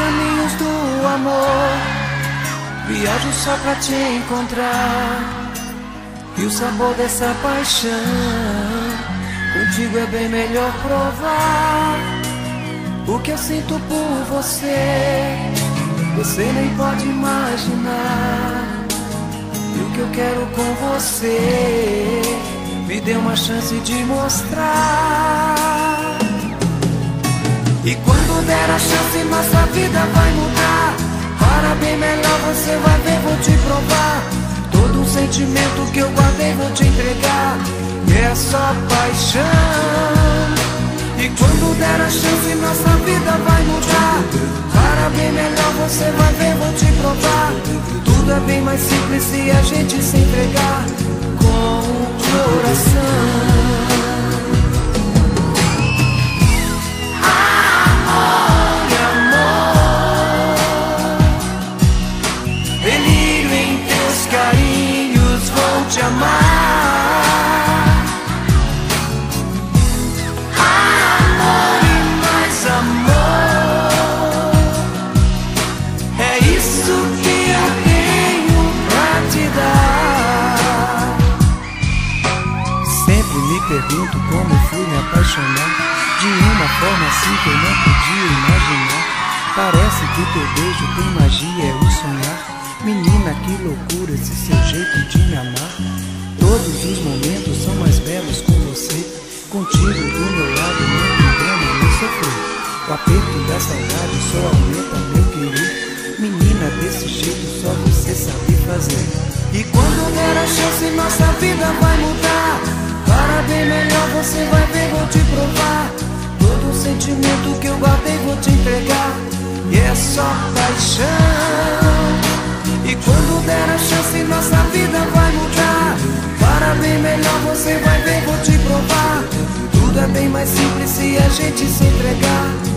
caminhos do amor, viajo só pra te encontrar. E o sabor dessa paixão, contigo é bem melhor provar. O que eu sinto por você, você nem pode imaginar. E o que eu quero com você, me dê uma chance de mostrar. E quando der a chance, nossa vida vai mudar. Para bem melhor, você vai ver, vou te provar. Todo o sentimento que eu guardei vou te entregar. E é só paixão. E quando der a chance, nossa vida vai mudar. Para bem melhor, você vai ver, vou te provar. Tudo é bem mais simples se a gente se entregar com o coração. Te amar, amor e mais amor, é isso que eu tenho pra te dar. Sempre me pergunto como fui me apaixonar de uma forma assim que eu não podia imaginar. Parece que teu beijo tem magia, é o sonhar. Menina, que loucura esse seu jeito de me amar. Todos os momentos são mais belos com você. Contigo do meu lado não tem drama nem sofrer. O aperto da saudade só aumenta meu querer. Menina, desse jeito só você sabe fazer. E quando der a chance, nossa vida vai mudar. Para bem melhor, você vai ver, vou te provar. Todo o sentimento que eu guardei vou te entregar. E é só paixão. E quando der a chance, nossa vida vai mudar. Para bem melhor, você vai ver, vou te provar. Tudo é bem mais simples se a gente se entregar.